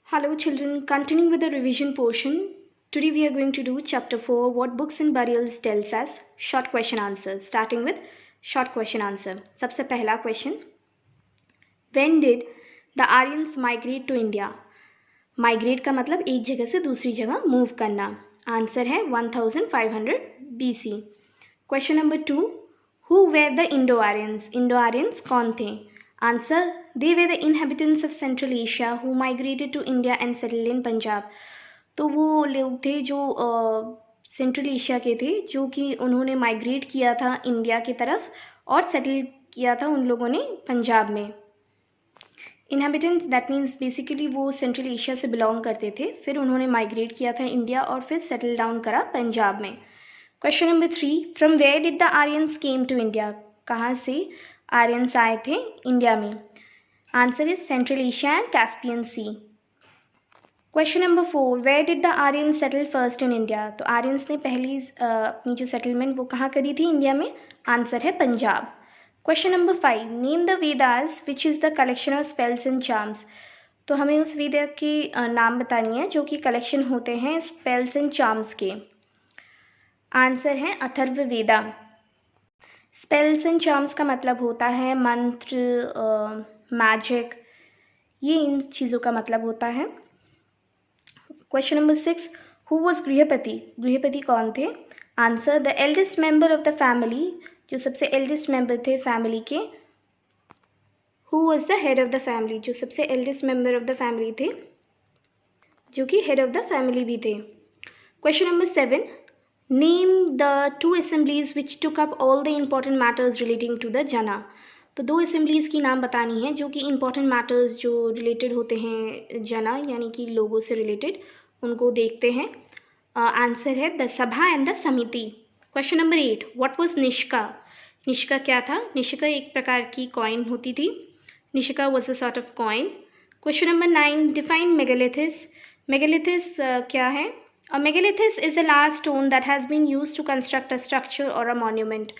Hello children, continuing with the revision portion. Today we are going to do chapter 4, what books and burials tells us, short question answer. Starting with short question answer. सबसे पहला question. When did the Aryans migrate to India? Migrate का मतलब एक जगह से दूसरी जगह move करना. आंसर है 1500 BC. Question number 2. Who were the Indo-Aryans? Indo-Aryans कौन थे? Answer, they were the inhabitants of Central Asia who migrated to India and settled in Punjab. तो वो लोग थे जो सेंट्रल एशिया के थे जो कि उन्होंने माइग्रेट किया था इंडिया की तरफ और सेटल किया था उन लोगों ने पंजाब में. इनहेबिटेंट्स दैट मीन्स बेसिकली वो सेंट्रल एशिया से बिलोंग करते थे, फिर उन्होंने माइग्रेट किया था इंडिया और फिर सेटल डाउन करा पंजाब में. Question number 3. From where did the Aryans came to India? कहाँ से आर्यंस आए थे इंडिया में? Answer is Central Asia and Caspian Sea. Question number 4. Where did the Aryans settle first in India? तो Aryans ने पहली अपनी जो सेटलमेंट वो कहाँ करी थी इंडिया में? आंसर है Punjab. Question number 5. Name the Vedas which is the collection of spells and charms. तो हमें उस वेदा के नाम बतानी है जो कि कलेक्शन होते हैं स्पेल्स एंड चार्म्स के. आंसर है अथर्व वेदा. स्पेल्स एंड चार्म्स का मतलब होता है मंत्र, मैजिक, ये इन चीज़ों का मतलब होता है. Question number 6. Who was grihapati? गृहपति कौन थे? Answer the eldest member of the family, जो सबसे एल्डेस्ट मेंबर थे फैमिली के. Who was the head of the family? जो सबसे eldest member of the family थे, जो कि हेड ऑफ द फैमिली भी थे. Question number 7. Name the 2 assemblies which took up all the important matters relating to the jana. तो 2 assemblies की नाम बतानी है जो कि important matters जो रिलेटेड होते हैं जना यानी कि लोगों से रिलेटेड, उनको देखते हैं. आंसर है the sabha and the samiti. Question number 8. What was nishka? निष्का क्या था? निष्का एक प्रकार की कॉइन होती थी. Nishka was a sort of coin. Question number 9. Define megaliths. Megaliths क्या है? A megalithus is a large stone that has been used to construct a structure or a monument.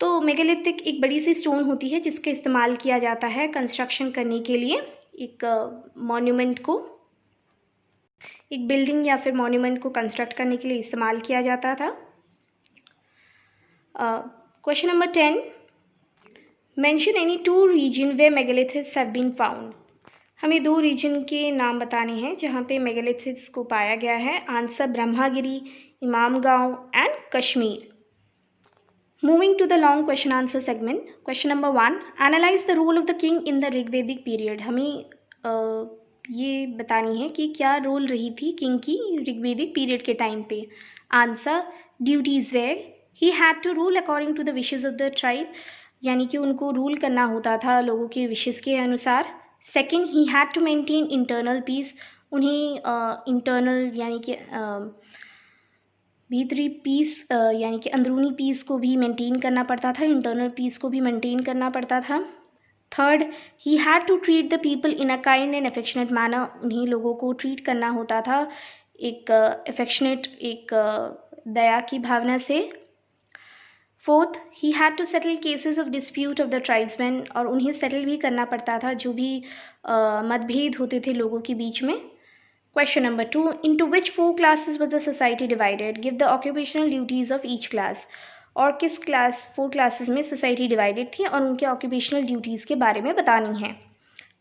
तो मेगालिथिक एक बड़ी सी स्टोन होती है जिसका इस्तेमाल किया जाता है कंस्ट्रक्शन करने के लिए, एक मॉन्यूमेंट को, एक बिल्डिंग या फिर मॉन्यूमेंट को कंस्ट्रक्ट करने के लिए इस्तेमाल किया जाता था. Question number 10. Mention any 2 region where megaliths have been found. हमें 2 रीजन के नाम बताने हैं जहाँ पे मेगालिथिस को पाया गया है. Answer Brahmagiri, Imamgaon and Kashmir. Moving to the long question answer segment. Question number 1. Analyse the role of the king in the Rigvedic period. हमें ये बतानी है कि क्या रोल रही थी किंग की ऋग्वेदिक पीरियड के टाइम पे. Answer duties were he had to rule according to the wishes of the tribe, यानी कि उनको रूल करना होता था लोगों के विशेज के अनुसार. Second, he had to maintain internal peace. उन्हें इंटरनल यानी कि भीतरी पीस यानी कि अंदरूनी पीस को भी मेंटेन करना पड़ता था, इंटरनल पीस को भी मेंटेन करना पड़ता था. Third, he had to treat the people in a kind and affectionate manner. उन्हें लोगों को ट्रीट करना होता था एक अफेक्शनेट, एक दया की भावना से. Fourth, he had to settle cases of dispute of the tribesman. और उन्हें सेटल भी करना पड़ता था जो भी मतभेद होते थे लोगों के बीच में. Question number 2. Into which 4 classes was the society divided? Give the occupational duties of each class. और किस 4 क्लासेस में सोसाइटी डिवाइडेड थी और उनके ऑक्यूपेशनल ड्यूटीज़ के बारे में बतानी है.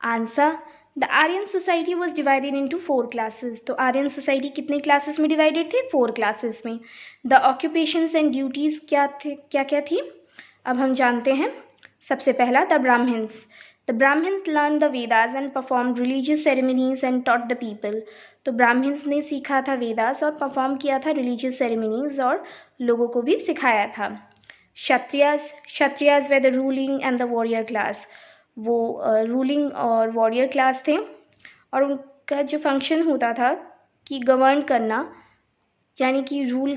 Answer the Aryan society was divided into 4 classes. तो आर्यन सोसाइटी कितने क्लासेस में डिवाइडेड थी? 4 क्लासेस में. द ऑक्यूपेशंस एंड ड्यूटीज़ क्या क्या थी? अब हम जानते हैं. सबसे पहला, the Brahmins. The Brahmins learn the Vedas and perform religious ceremonies and taught the people. तो ब्राह्मण्स ने सीखा था वेदास और परफॉर्म किया था रिलीजियस सेरेमनीज और लोगों को भी सिखाया था. Kshatriyas way the ruling and the warrior class. वो रूलिंग और वॉरियर क्लास थे और उनका जो फंक्शन होता था कि गवर्न करना यानी कि रूल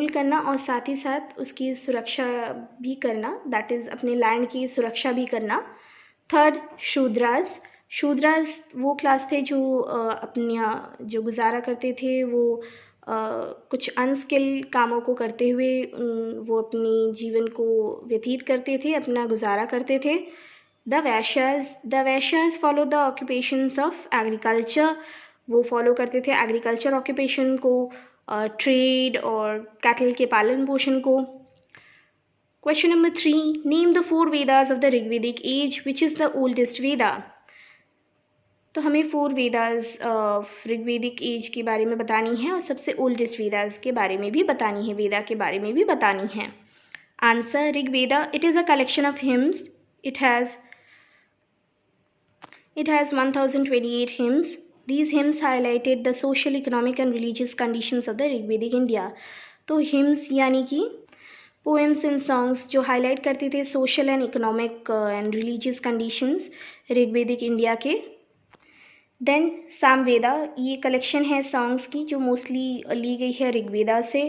करना और साथ ही साथ उसकी सुरक्षा भी करना, दैट इज़ अपने लैंड की सुरक्षा भी करना. थर्ड, शूद्रास वो क्लास थे जो अपना जो गुजारा करते थे वो कुछ अनस्किल कामों को करते हुए वो अपनी जीवन को व्यतीत करते थे, अपना गुजारा करते थे. The Vaishyas follow the occupations of agriculture, वो फॉलो करते थे एग्रीकल्चर ऑक्यूपेशन को, ट्रेड और कैटल के पालन पोषण को। Question number 3, name the 4 Vedas of the Rigvedic age, which is the oldest Veda. तो हमें 4 वेदास ऋग्वेदिक एज के बारे में बतानी है और सबसे ओल्डेस्ट वेदास के बारे में भी बतानी है, वेदा के बारे में भी बतानी है। Answer, Rigveda, it is a collection of hymns, it has 1028 hymns. These hymns highlighted the social, economic and religious conditions of the Rigvedic India. तो hymns यानी कि poems and songs जो highlight करते थे social and economic and religious conditions Rigvedic India के। Then Samaveda, ये collection है songs की जो मोस्टली ली गई है ऋग्वेदा से।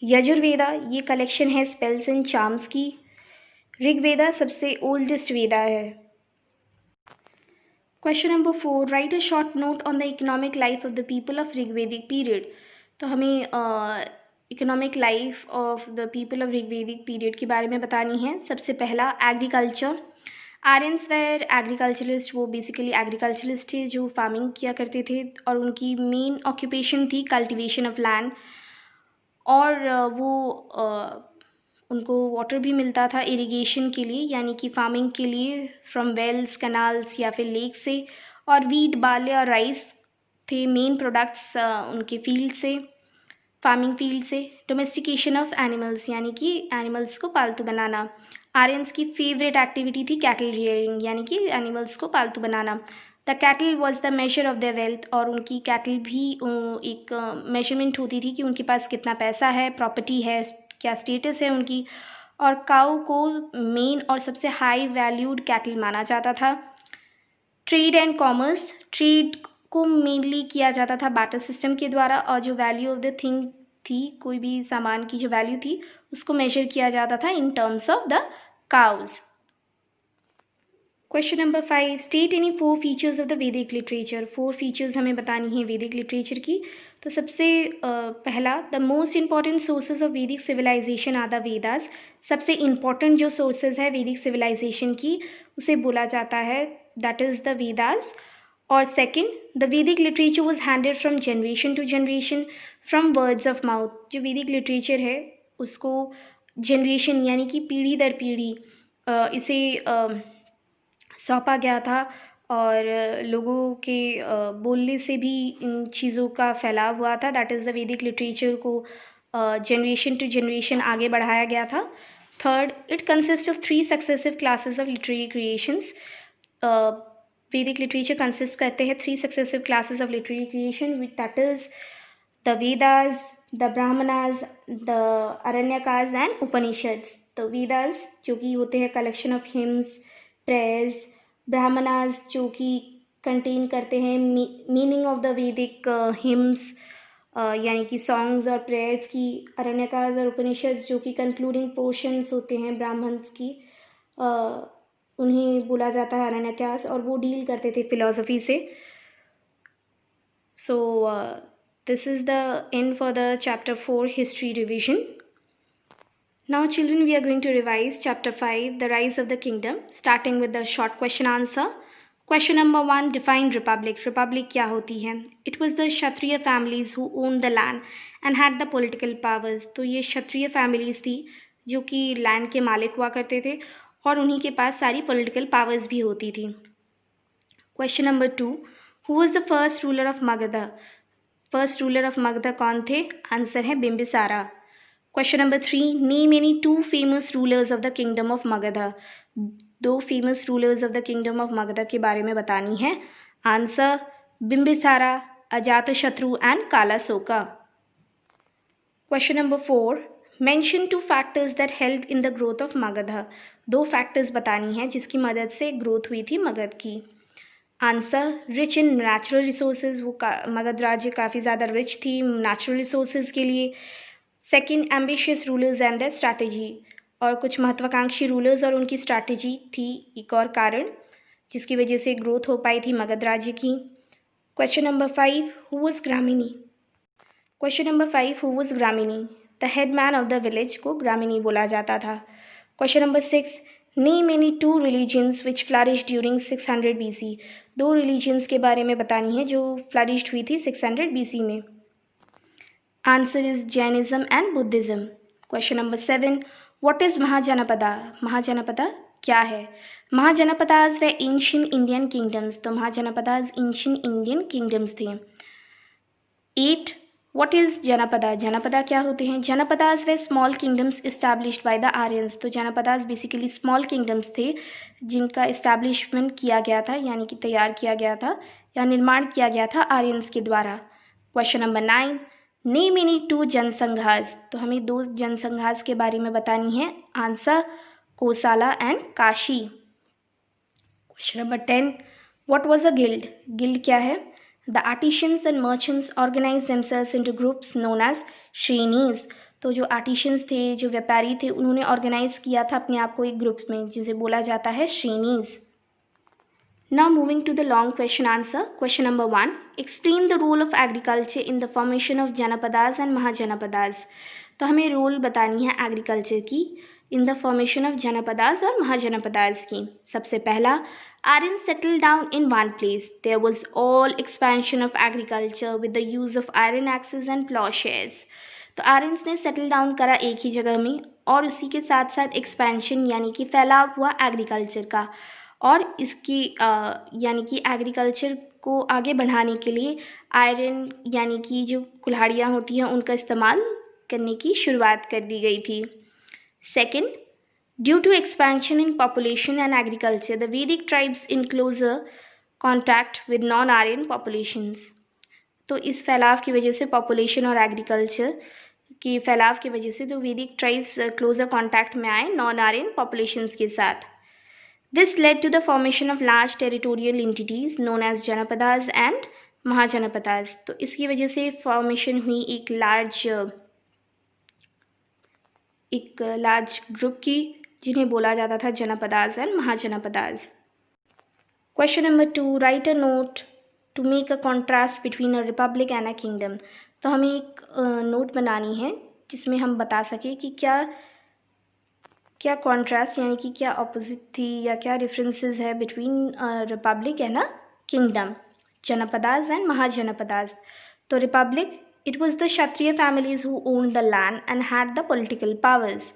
यजुर्वेदा, ये कलेक्शन है स्पेल्स एंड चार्म्स की। ऋग्वेदा सबसे ओल्डेस्ट वेदा है। Question number 4, right a short note on the economic life of the people of Rigvedic period. तो हमें economic life of the people of Rigvedic period के बारे में बतानी है। सबसे पहला एग्रीकल्चर। आर्यंस वेर एग्रीकल्चरिस्ट, वो बेसिकली एग्रीकल्चरिस्ट थे जो फार्मिंग किया करते थे और उनकी मेन ऑक्यूपेशन थी कल्टिवेशन ऑफ लैंड, और वो उनको वाटर भी मिलता था इरिगेशन के लिए यानी कि फार्मिंग के लिए फ्रॉम वेल्स, कैनाल्स या फिर लेक से, और वीट, बार्ले और राइस थे मेन प्रोडक्ट्स उनके फील्ड से, फार्मिंग फील्ड से। डोमेस्टिकेशन ऑफ एनिमल्स यानी कि एनिमल्स को पालतू बनाना। आर्यंस की फेवरेट एक्टिविटी थी कैटल रियरिंग यानी कि एनिमल्स को पालतू बनाना। The cattle was the major of the wealth, और उनकी कैटल भी एक मेजरमेंट होती थी कि उनके पास कितना पैसा है, प्रॉपर्टी है, क्या स्टेटस है उनकी। और काऊ को मेन और सबसे हाई वैल्यूड कैटल माना जाता था। ट्रेड एंड कॉमर्स, ट्रेड को मेनली किया जाता था बाटर सिस्टम के द्वारा, और जो वैल्यू ऑफ द थिंग थी, कोई भी सामान की जो वैल्यू थी उसको मेजर किया जाता था in terms of the cause. Question number 5, state any 4 features of the वैदिक लिटरेचर। 4 फीचर्स हमें बतानी है वैदिक लिटरेचर की। तो सबसे पहला, the most important sources of Vedic civilization are the Vedas. सबसे इंपॉर्टेंट जो सोर्सेज है वैदिक सिविलाइजेशन की उसे बोला जाता है, दैट इज़ द वेदास। और सेकंड, द वैदिक literature was handed from generation to generation from words of mouth. जो वैदिक लिटरेचर है उसको जनरेशन यानी कि पीढ़ी दर पीढ़ी इसे सौंपा गया था, और लोगों के बोलने से भी इन चीज़ों का फैलाव हुआ था। दैट इज़ द वैदिक लिटरेचर को जनरेशन टू जनरेशन आगे बढ़ाया गया था। Third, it consist of 3 successive classes of literary creations. Vedic literature consist करते हैं 3 successive classes of literary creation, which that is the Vedas, the Brahmanas, the Aranyakas and Upanishads. तो वेदास जो कि होते हैं collection of hymns, prayers, Brahmanas जो कि कंटेन करते हैं meaning of the Vedic hymns यानी कि सॉन्ग्स और प्रेयर्स की, अरण्यकास और उपनिषद्स जो कि कंक्लूडिंग पोर्शंस होते हैं ब्राह्मण्स की, उन्हें बोला जाता है अरण्यकास, और वो डील करते थे फिलॉसफी से। So this is the end for the chapter 4 history revision. Now children, we are going to revise chapter 5, the rise of the kingdom, starting with the short question answer. Question number 1, define republic. Republic क्या होती है? It was the Kshatriya families who owned the land and had the political powers. तो ये क्षत्रिय families थी जो कि land के मालिक हुआ करते थे और उन्हीं के पास सारी political powers भी होती थी. Question number 2, who was the first ruler of Magadha? First ruler of Magadha कौन थे? Answer है बिंबिसारा. Question number 3, name any 2 famous rulers of the kingdom of Magadha. 2 famous rulers of the kingdom of Magadha के बारे में बतानी है. Answer, बिंबिसारा, Ajatashatru and कालासोका. Question number 4, mention 2 factors that helped in the growth of Magadha. 2 factors बतानी है जिसकी मदद से ग्रोथ हुई थी मगध की. Answer, rich in natural resources. वो मगध राज्य काफ़ी ज़्यादा रिच थी नेचुरल रिसोर्सेज के लिए. Second, ambitious rulers and the strategy. और कुछ महत्वाकांक्षी रूलर्स और उनकी स्ट्रैटेजी थी एक और कारण जिसकी वजह से ग्रोथ हो पाई थी मगध राज्य की. Question number 5, who was gramini. Question number 5, who was gramini. The headman of the village को ग्रामिनी बोला जाता था. Question number 6, name any 2 religions which flourish during 600 BC। 2 religions के बारे में बतानी है जो फ्लरिश्ड हुई थी 600 BC में। Answer is Jainism and Buddhism. Question number 7, what is Mahajanapada. Mahajanapada क्या है? महाजनपदाज व एंशिएंट इंडियन किंगडम्स। तो महाजनपदाज एंशिएंट इंडियन किंगडम्स थे। 8, व्हाट इज जनपदा। जनपदा क्या होते हैं? जनपदाज व small kingdoms established by the Aryans. तो जनपदाज बेसिकली स्मॉल किंगडम्स थे जिनका इस्टेब्लिशमेंट किया गया था, यानी कि तैयार किया गया था या निर्माण किया गया था आर्यंस के द्वारा। Question number 9, name any 2 janasanghas. तो हमें 2 जनसंघास के बारे में बतानी है। Answer Kosala and Kashi. Question number 10, what was a guild. Guild क्या है? The artisans and merchants organize themselves into groups known as shrenis. तो जो आर्टिशियंस थे, जो व्यापारी थे, उन्होंने ऑर्गेनाइज किया था अपने आप को एक ग्रुप्स में, जिसे बोला जाता है श्रेणीज। Now moving to the long question answer. Question number 1. Explain the role of agriculture in the formation of Janapadas and Mahajanapadas. तो हमें रोल बतानी है एग्रीकल्चर की in the formation of janapadas और महाजनपदास की। सबसे पहला, Aryan settle down in one place. There was all expansion of agriculture with the use of iron axes and ploughshares. तो आर्यंस ने सेटल डाउन करा एक ही जगह में, और उसी के साथ साथ एक्सपेंशन यानी कि फैलाव हुआ एग्रीकल्चर का, और इसकी यानी कि एग्रीकल्चर को आगे बढ़ाने के लिए आयरन यानी कि जो कुल्हाड़ियाँ होती हैं उनका इस्तेमाल करने की शुरुआत कर दी गई थी। Second, due to expansion in population and agriculture the Vedic tribes in closer contact with non Aryan populations. तो इस फैलाव की वजह से, पॉपुलेशन और एग्रीकल्चर के फैलाव की वजह से, तो वैदिक ट्राइब्स क्लोजर कॉन्टैक्ट में आए नॉन आर्यन पॉपुलेशंस के साथ। This led to the formation of large territorial entities known as Janapadas and Mahajanapadas। तो इसकी वजह से फॉर्मेशन हुई एक लार्ज ग्रुप की, जिन्हें बोला जाता था janapadas and mahajanapadas. Question number 2, write a note to make a contrast between a republic and a kingdom. तो हमें एक नोट बनानी है जिसमें हम बता सकें कि क्या कॉन्ट्रास्ट यानी कि क्या अपोजिट थी या क्या डिफरेंसेस है between republic and a kingdom, janapadas and mahajanapadas. तो republic, it was the Kshatriya families who owned the land and had the political powers.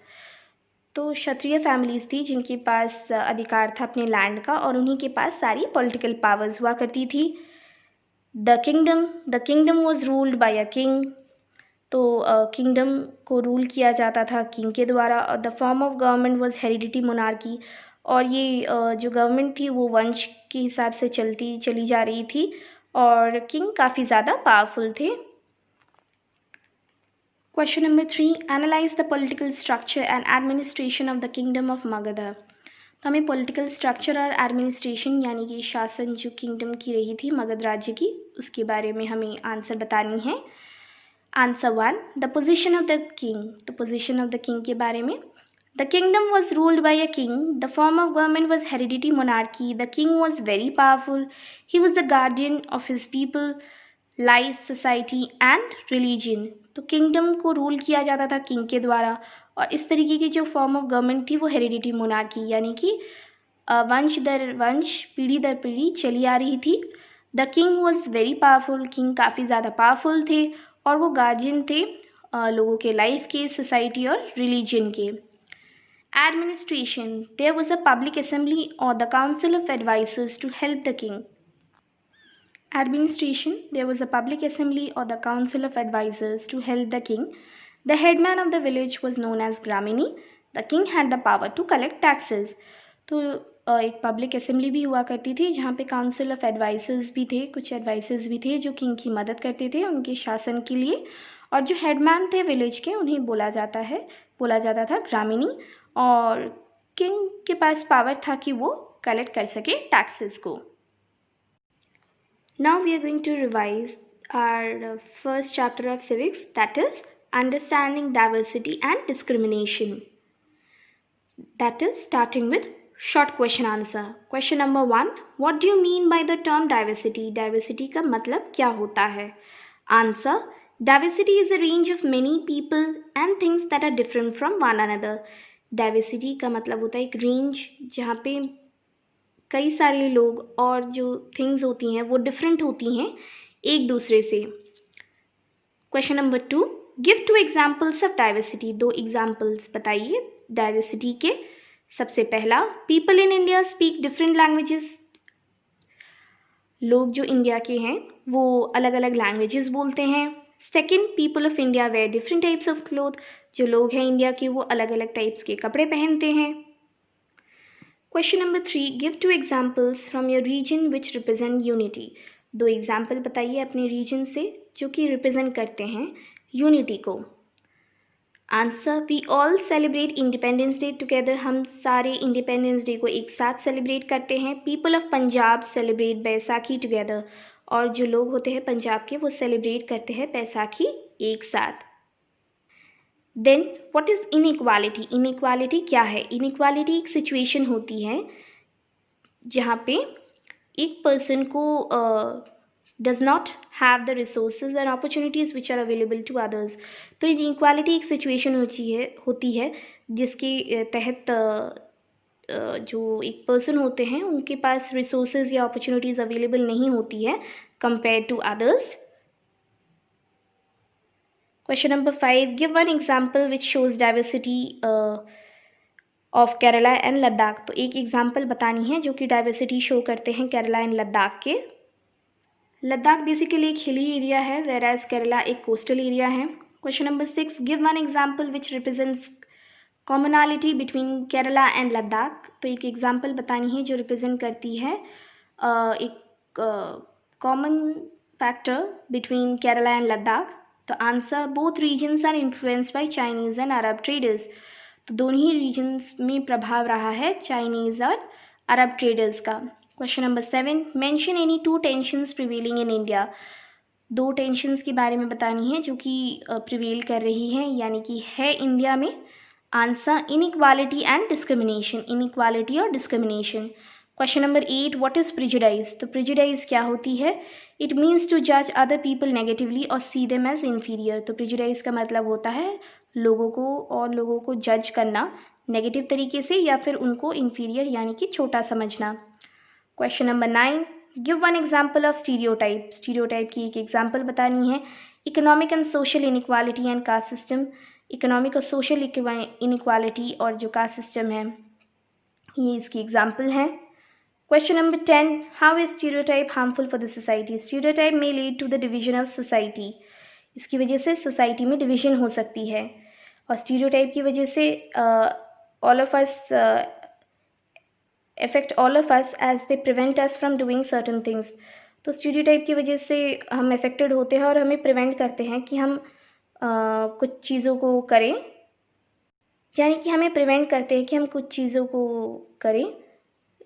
तो क्षत्रिय फैमिलीज थी जिनके पास अधिकार था अपने लैंड का, और उन्हीं के पास सारी पॉलिटिकल पावर्स हुआ करती थी। The kingdom was ruled by a king. तो किंगडम को रूल किया जाता था किंग के द्वारा। The form of government was heredity monarchy, और ये जो गवर्नमेंट थी वो वंश के हिसाब से चली जा रही थी, और किंग काफ़ी ज़्यादा पावरफुल थे। Question number 3, analyse the political structure and administration of the kingdom of Magadh. तो हमें पॉलिटिकल स्ट्रक्चर और एडमिनिस्ट्रेशन यानी कि शासन जो किंगडम की रही थी मगध राज्य की, उसके बारे में हमें आंसर बतानी है। Answer 1, the position of the king. तो पोजिशन ऑफ द किंग के बारे में, the kingdom was ruled by a king, the form of government was heredity monarchy, the king was very powerful, he was the guardian of his people, life, society and religion. तो kingdom को rule किया जाता था king के द्वारा, और इस तरीके की जो फॉर्म ऑफ गवर्नमेंट थी वो हेरिडिटी मोनार्की यानी कि वंश दर वंश, पीढ़ी दर पीढ़ी चली आ रही थी। The king was very powerful, king काफ़ी ज़्यादा पावरफुल थे, और वो गार्जियन थे लोगों के लाइफ के, सोसाइटी और रिलीजन के। Administration, there was a public assembly और the council of advisers to help the king. Administration, there was a public assembly or the council of advisors to help the king. The headman of the village was known as Gramini. The king had the power to collect taxes. तो एक public assembly भी हुआ करती थी जहाँ पे council of advisers भी थे, कुछ एडवाइजर्स भी थे जो किंग की मदद करते थे उनके शासन के लिए, और जो हेडमैन थे विलेज के उन्हें बोला जाता था ग्रामीणी, और किंग के पास पावर था कि वो कलेक्ट कर सके टैक्सेस को। Now we are going to revise our first chapter of civics, that is understanding diversity and discrimination. That is starting with short question answer. Question number 1, what do you mean by the term diversity? Diversity का मतलब क्या होता है? Answer, diversity is a range of many people and things that are different from one another. Diversity का मतलब होता है एक रेंज जहाँ पे कई सारे लोग और जो थिंग्स होती हैं वो डिफरेंट होती हैं एक दूसरे से। Question number 2, give 2 examples of diversity. 2 examples बताइए डाइवर्सिटी के। सबसे पहला, people in India speak different languages. लोग जो इंडिया के हैं वो अलग अलग लैंग्वेजेस बोलते हैं। Second, people of India wear different types of cloth. जो लोग हैं इंडिया के वो अलग अलग टाइप्स के कपड़े पहनते हैं। Question number 3, give 2 examples from your region which represent unity. 2 example बताइए अपने रीजन से जो कि रिप्रेजेंट करते हैं यूनिटी को। Answer, we all celebrate independence day together. हम सारे इंडिपेंडेंस डे को एक साथ सेलिब्रेट करते हैं। People of Punjab celebrate Baisakhi together. और जो लोग होते हैं पंजाब के वो सेलिब्रेट करते हैं बैसाखी एक साथ। Then what is inequality. Inequality क्या है? इनइक्वालिटी एक सिचुएशन होती है जहाँ पे एक पर्सन को does not have the resources and opportunities which are available to others. तो इनइक्वालिटी एक सिचुएशन होती है जिसके तहत जो एक पर्सन होते हैं उनके पास रिसोर्सेज या अपॉर्चुनिटीज़ अवेलेबल नहीं होती है compare to others. Question number 5, give 1 example which shows diversity of Kerala and Ladakh. तो एक एग्जाम्पल बतानी है जो कि डाइवर्सिटी शो करते हैं केरला एंड लद्दाख के। लद्दाख बेसिकली एक हिली एरिया है, वेयर एज केरला एक कोस्टल एरिया है। Question number 6, give 1 example which represents commonality between Kerala and Ladakh. तो एक एग्जाम्पल बतानी है जो रिप्रेजेंट करती है एक common factor between Kerala and Ladakh. तो answer, both regions are influenced by Chinese and Arab traders. तो दोनों ही रीजन्स में प्रभाव रहा है चाइनीज़ और अरब ट्रेडर्स का। Question number 7, mention any 2 tensions prevailing in India. 2 tensions के बारे में बतानी है जो कि प्रिवेल कर रही है यानी कि है इंडिया में। Answer, inequality and discrimination. Inequality और discrimination. Question number 8, what is prejudice. तो प्रिजुडाइज क्या होती है? इट मीन्स टू जज अदर पीपल नेगेटिवली और सी देम एज इन्फीरियर। तो प्रिजुडाइज का मतलब होता है लोगों को जज करना नेगेटिव तरीके से या फिर उनको इन्फीरियर यानी कि छोटा समझना। Question number 9, give 1 example of stereotype. Stereotype की एक एग्जाम्पल बतानी है। Economic and social inequality and caste system. Economic और सोशल इनइक्वालिटी और जो कास्ट सिस्टम है ये इसकी एग्जाम्पल है। Question number 10, how is stereotype harmful for the society. Stereotype may lead to the division of society. इसकी वजह से सोसाइटी में डिवीजन हो सकती है और स्टीरियोटाइप की वजह से all of us affect all of us as they prevent us from doing certain things। तो स्टीरियोटाइप की वजह से हम अफेक्टेड होते हैं और हमें प्रिवेंट करते हैं कि हम कुछ चीज़ों को करें, यानी कि हमें प्रिवेंट करते हैं कि हम कुछ चीज़ों को करें।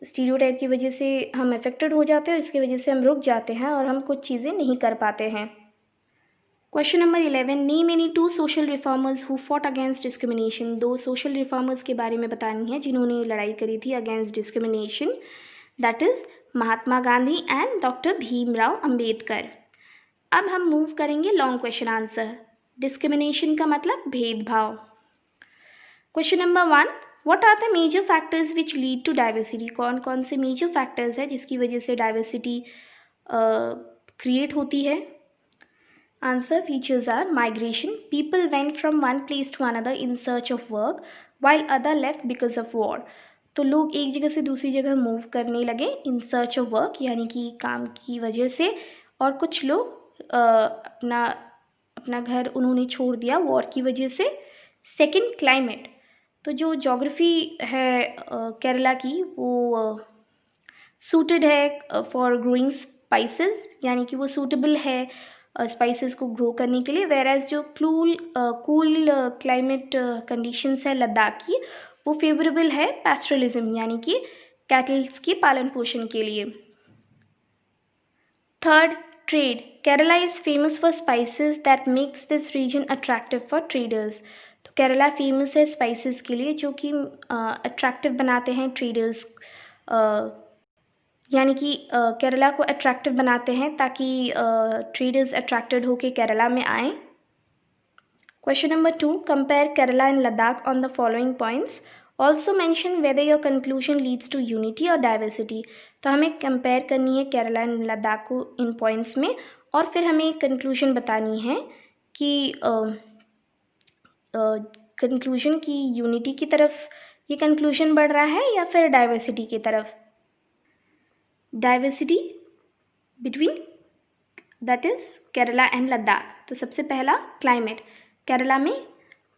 स्टीरियोटाइप की वजह से हम अफेक्टेड हो जाते हैं और इसकी वजह से हम रुक जाते हैं और हम कुछ चीज़ें नहीं कर पाते हैं। Question number 11, name any 2 social reformers who fought against discrimination. 2 social reformers के बारे में बतानी है जिन्होंने लड़ाई करी थी against discrimination, that is Mahatma Gandhi and doctor Bhimrao Ambedkar. अब हम मूव करेंगे लॉन्ग क्वेश्चन आंसर। डिस्क्रिमिनेशन का मतलब भेदभाव। Question number 1, what are the major factors which lead to diversity. कौन कौन से मेजर फैक्टर्स है जिसकी वजह से डाइवर्सिटी क्रिएट होती है। Answer, features are migration. People went from one place to another in search of work, while other left because of war. तो लोग एक जगह से दूसरी जगह मूव करने लगे इन सर्च ऑफ वर्क यानी कि काम की वजह से, और कुछ लोग अपना घर उन्होंने छोड़ दिया वॉर की वजह से। Second, climate. तो जो जोग्राफी है केरला की वो सूटेड है फॉर ग्रोइंग स्पाइसेस, यानी कि वो सूटेबल है स्पाइसेस को ग्रो करने के लिए। वेयर एज जो कूल क्लाइमेट कंडीशंस है लद्दाख की वो फेवरेबल है पैस्टरलिज्म यानी कि कैटल्स के पालन पोषण के लिए। Third, trade. Kerala is famous for spices that makes this region attractive for traders. तो केरला फेमस है स्पाइसेस के लिए जो कि अट्रैक्टिव बनाते हैं ट्रेडर्स, यानी कि केरला को अट्रैक्टिव बनाते हैं ताकि ट्रेडर्स अट्रैक्टेड होकर केरला में आएँ। Question number 2, compare Kerala and Ladakh on the following points. Also mention whether your conclusion leads to unity or diversity. तो हमें कंपेयर करनी है केरला एंड लद्दाख को इन पॉइंट्स में, और फिर हमें कंक्लूजन बतानी है कि कंक्लूजन की यूनिटी की तरफ ये कंक्लूजन बढ़ रहा है या फिर डाइवर्सिटी की तरफ. Diversity between that is Kerala and Ladakh. तो सबसे पहला क्लाइमेट. केरला में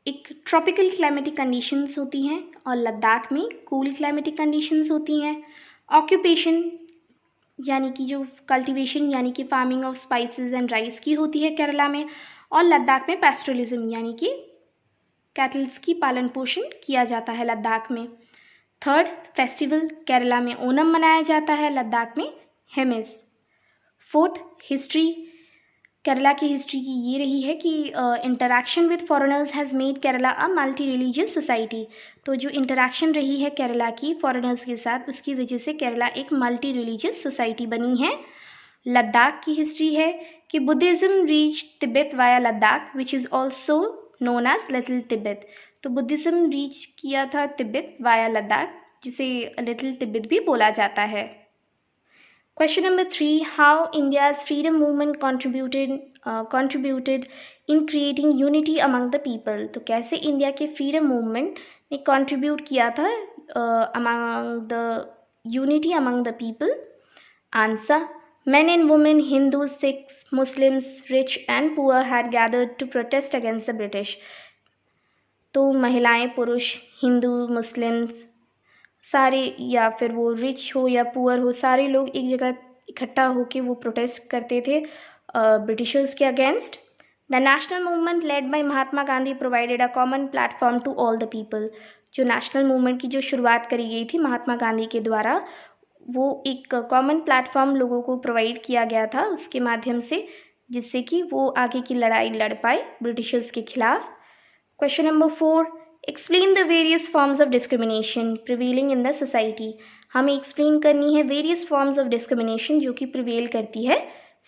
एक ट्रॉपिकल क्लाइमेटिक कंडीशंस होती हैं और लद्दाख में कूल क्लाइमेटिक कंडीशंस होती हैं. ऑक्यूपेशन यानी कि जो कल्टीवेशन यानी कि farming of spices and rice की होती है केरला में, और लद्दाख में पैस्टोरलिज्म यानी कि कैटल्स की पालन पोषण किया जाता है लद्दाख में. Third, festival. केरला में ओनम मनाया जाता है, लद्दाख में हेमिस. Fourth, history. केरला की हिस्ट्री की ये रही है कि interaction with foreigners has made Kerala a multi religious society. तो जो इंटरैक्शन रही है केरला की फॉरेनर्स के साथ, उसकी वजह से केरला एक मल्टी रिलीजियस सोसाइटी बनी है. लद्दाख की हिस्ट्री है कि Buddhism reach Tibet via Ladakh which is also known as little Tibet. तो बुद्धिज़्म रीच किया था तिब्बत वाया लद्दाख, जिसे लिटिल तिब्बत भी बोला जाता है. Question number 3, how India's freedom movement contributed in creating unity among the people. तो कैसे इंडिया के फ्रीडम मूवमेंट ने कंट्रीब्यूट किया था among the unity among the people. Answer, men and women, Hindus, Sikhs, Muslims, rich and poor had gathered to protest against the British. तो महिलाएं, पुरुष, Hindu, Muslims सारे, या फिर वो रिच हो या पुअर हो, सारे लोग एक जगह इकट्ठा होकर वो प्रोटेस्ट करते थे ब्रिटिशर्स के against. The national movement led by Mahatma Gandhi provided a common platform to all the people. जो नेशनल मूवमेंट की जो शुरुआत करी गई थी महात्मा गांधी के द्वारा, वो एक कॉमन प्लेटफॉर्म लोगों को प्रोवाइड किया गया था उसके माध्यम से, जिससे कि वो आगे की लड़ाई लड़ पाए ब्रिटिशर्स के खिलाफ. Question number 4, explain the various forms of discrimination prevailing in the society. हमें एक्सप्लेन करनी है वेरियस फॉर्म्स ऑफ डिस्क्रिमिनेशन जो कि प्रिवेल करती है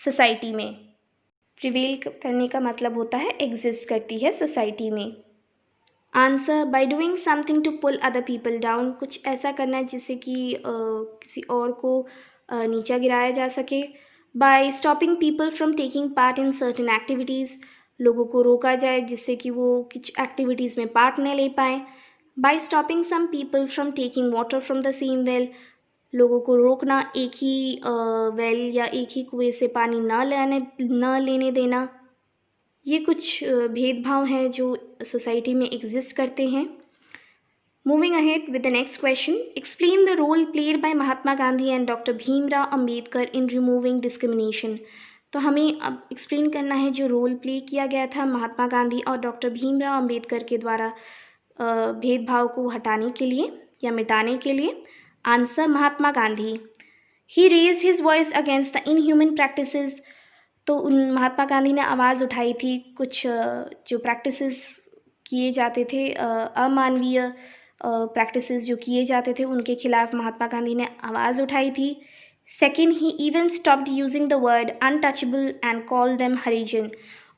सोसाइटी में. प्रिवेल करने का मतलब होता है एग्जिस्ट करती है सोसाइटी में. Answer, by doing something to pull other people down. कुछ ऐसा करना जिससे कि किसी और को नीचा गिराया जा सके. By stopping people from taking part in certain activities. लोगों को रोका जाए जिससे कि वो कुछ एक्टिविटीज़ में पार्ट न ले पाएँ. By stopping some people from taking water from the same well. लोगों को रोकना एक ही वेल या एक ही कुएं से पानी न लेने देना. ये कुछ भेदभाव हैं जो सोसाइटी में एग्जिस्ट करते हैं. Moving ahead with the next question, explain the role played by Mahatma Gandhi and doctor Bhimrao Ambedkar in removing discrimination. तो हमें अब एक्सप्लेन करना है जो रोल प्ले किया गया था महात्मा गांधी और डॉक्टर भीमराव अंबेडकर के द्वारा भेदभाव को हटाने के लिए या मिटाने के लिए. Answer, Mahatma Gandhi. He raised his voice against the inhuman practices. तो उन महात्मा गांधी ने आवाज़ उठाई थी कुछ जो प्रैक्टिसेस किए जाते थे, अमानवीय प्रैक्टिसेस जो किए जाते थे, उनके खिलाफ महात्मा गांधी ने आवाज़ उठाई थी. Second, he even stopped using the word untouchable and call them Harijan.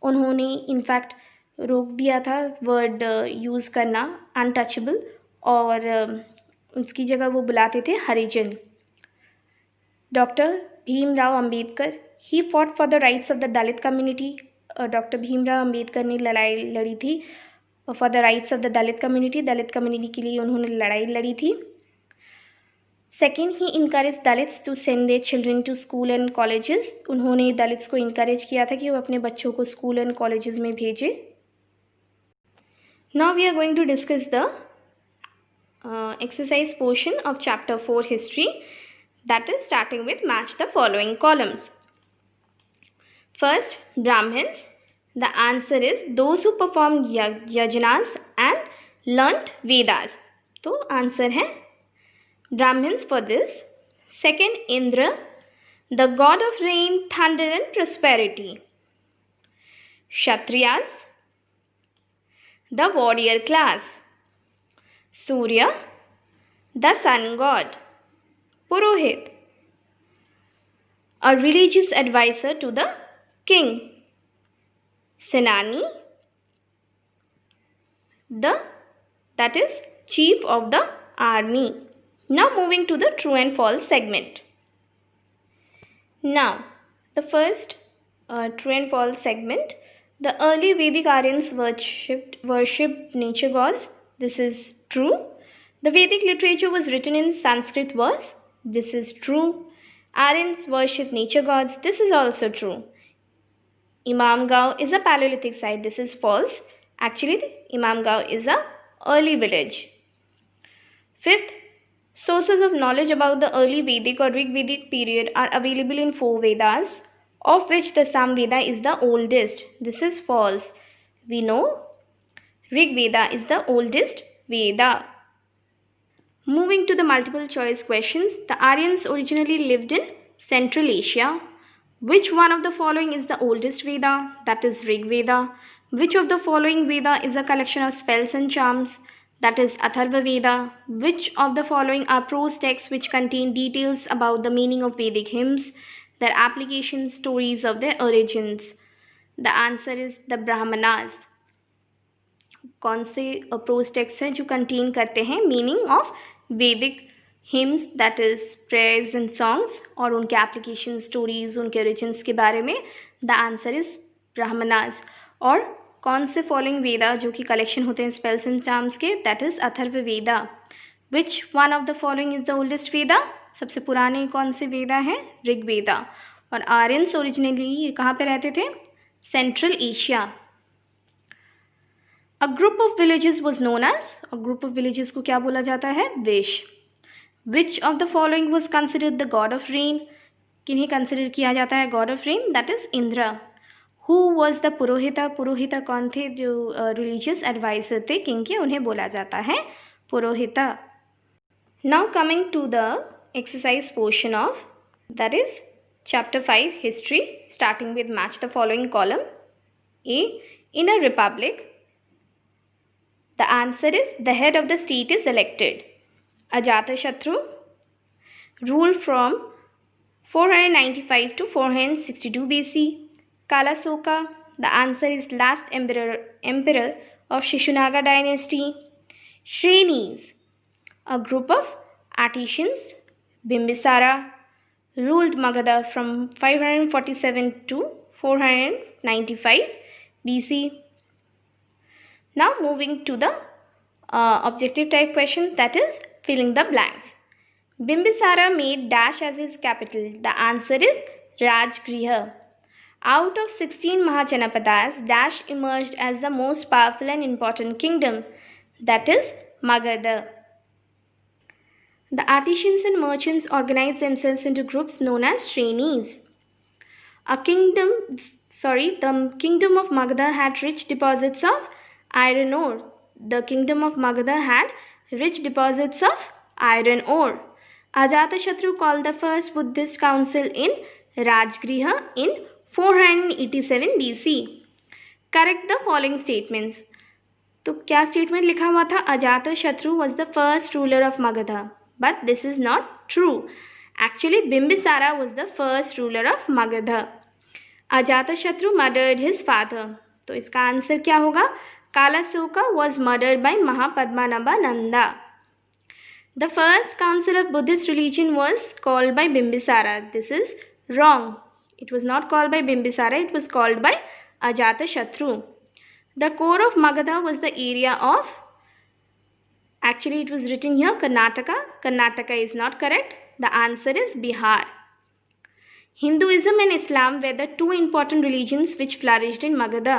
उन्होंने इनफैक्ट रोक दिया था वर्ड यूज़ करना अनटचेबल, और उसकी जगह वो बुलाते थे Harijan. Doctor Bhimrao Ambedkar, he fought for the rights of the Dalit community. Doctor Bhimrao Ambedkar ने लड़ाई लड़ी थी for the rights of the Dalit community. Dalit community के लिए उन्होंने लड़ाई लड़ी थी. Second, he encourage Dalits to send their children to school and colleges. उन्होंने दलित्स को इनकरेज किया था कि वो अपने बच्चों को स्कूल एंड कॉलेजेस में भेजें. Now we are going to discuss the exercise portion of chapter 4 history, that is starting with match the following columns. First, Brahmins. The answer is those who performed yajnas and learnt Vedas. तो answer है Brahmins for this. Second, Indra, the god of rain, thunder and prosperity. Kshatriyas, the warrior class. Surya, the sun god. Purohit, a religious advisor to the king. Senani, the, that is, chief of the army. Now moving to the true and false segment. Now, the first true and false segment. The early Vedic Aryans worshipped nature gods. This is true. The Vedic literature was written in Sanskrit verse. This is true. Aryans worshipped nature gods. This is also true. Imamgao is a Paleolithic site. This is false. Actually, Imamgao is a early village. Fifth, sources of knowledge about the early Vedic or Rig Vedic period are available in 4 Vedas, of which the Samveda is the oldest. This is false. We know Rig Veda is the oldest Veda. Moving to the multiple choice questions. The Aryans originally lived in Central Asia. Which one of the following is the oldest Veda? That is Rig Veda. Which of the following Veda is a collection of spells and charms? That is Atharva Veda. Which of the following are prose texts which contain details about the meaning of Vedic hymns, their application, stories of their origins? The answer is the Brahmanas. कौन से pros text हैं जो contain करते हैं meaning of वैदिक hymns, that is prayers and songs, और उनके application, stories, उनके ओरिजिन्स के बारे में? The answer is Brahmanas. और कौन से फॉलोइंग वेदा जो कि कलेक्शन होते हैं स्पेल्स एंड चार्म्स के? That is Atharva Veda. Which one of the following is the oldest Veda? सबसे पुराने कौन से वेदा हैं? ऋग वेदा. और आर्यंस ओरिजिनली कहाँ पे रहते थे? Central Asia. A group of villages was known as, a group of villages को क्या बोला जाता है? Vish. Which of the following was considered the god of rain? किन्हें कंसिडर किया जाता है god of rain? That is Indra. Who was the purohita? Purohita कौन थे? जो रिलीजियस एडवाइजर थे किंग के, उन्हें बोला जाता है purohita. Now coming to the exercise portion of, that is chapter 5 history, starting with match the following column. A, in a republic the answer is the head of the state is elected. Ajatashatru ruled from 495 to 462 BC. Kalasoka, the answer is last emperor of Shishunaga dynasty. Shrenis, a group of artisans. Bimbisara ruled Magadha from 547 to 495 BC. Now moving to the objective type questions, that is filling the blanks. Bimbisara made dash as his capital. The answer is Rajgriha. Out of 16 Mahajanapadas, dash emerged as the most powerful and important kingdom. That is Magadha. The artisans and merchants organized themselves into groups known as Shrenis. The kingdom of Magadha had rich deposits of iron ore. The kingdom of Magadha had rich deposits of iron ore. Ajatashatru called the first Buddhist council in Rajgriha in 487 BC. Correct the following statements. तो क्या statement लिखा हुआ था? Ajatashatru was the first ruler of Magadha. But this is not true. Actually, Bimbisara was the first ruler of Magadha. Ajatashatru murdered his father. तो इसका answer क्या होगा? Kalasoka was murdered by Mahapadmanabha Nanda. The first council of Buddhist religion was called by Bimbisara. This is wrong. It was not called by Bimbisara. It was called by Ajatashatru. The core of Magadha was the area of, actually it was written here Karnataka. Karnataka is not correct. The answer is Bihar. Hinduism and Islam were the two important religions which flourished in Magadha.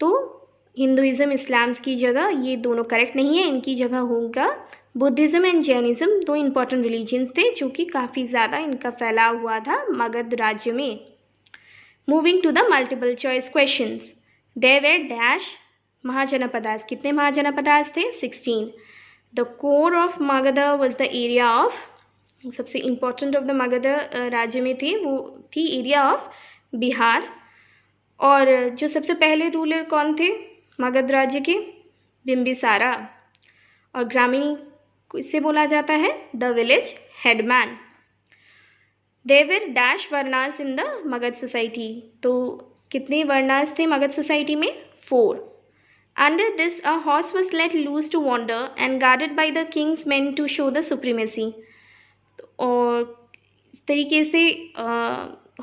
तो Hinduism इस्लाम की जगह ये दोनों correct नहीं है, इनकी जगह होगा बुद्धिज़्म एंड जैनिज़्म. दो इंपॉर्टेंट रिलीजन्स थे जो कि काफ़ी ज़्यादा इनका फैलाव हुआ था मगध राज्य में. Moving to the multiple choice questions. There were dash Mahajanapadas. कितने महाजनपदास थे? 16. The core of Magadh was the area of, सबसे इम्पोर्टेंट ऑफ द मगध राज्य में थे वो थी एरिया ऑफ बिहार. और जो सबसे पहले रूलर कौन थे मगध राज्य के? बिम्बिसारा. और ग्रामीणी इससे बोला जाता है the village headman. There were dash varnas in the Magadh society. तो कितने वर्णास थे मगध सोसाइटी में? 4. Under this, a horse was let loose to wander and guarded by the king's men to show the supremacy. और इस तरीके से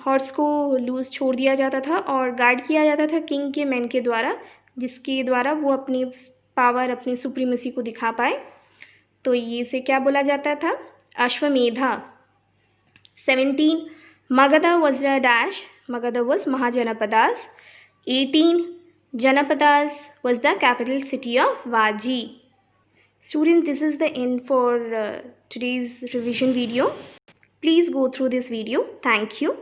हॉर्स को लूज छोड़ दिया जाता था और गार्ड किया जाता था किंग के मैन के द्वारा, जिसके द्वारा वो अपनी पावर, अपनी सुप्रीमेसी को दिखा पाए. तो ये इसे क्या बोला जाता था? Ashvamedha. 17. Magadha was a dash. Magadha was Mahajanapadas. 18. Janapadas was the capital city of Vaji. Students, this is the end for today's revision video. Please go through this video. Thank you.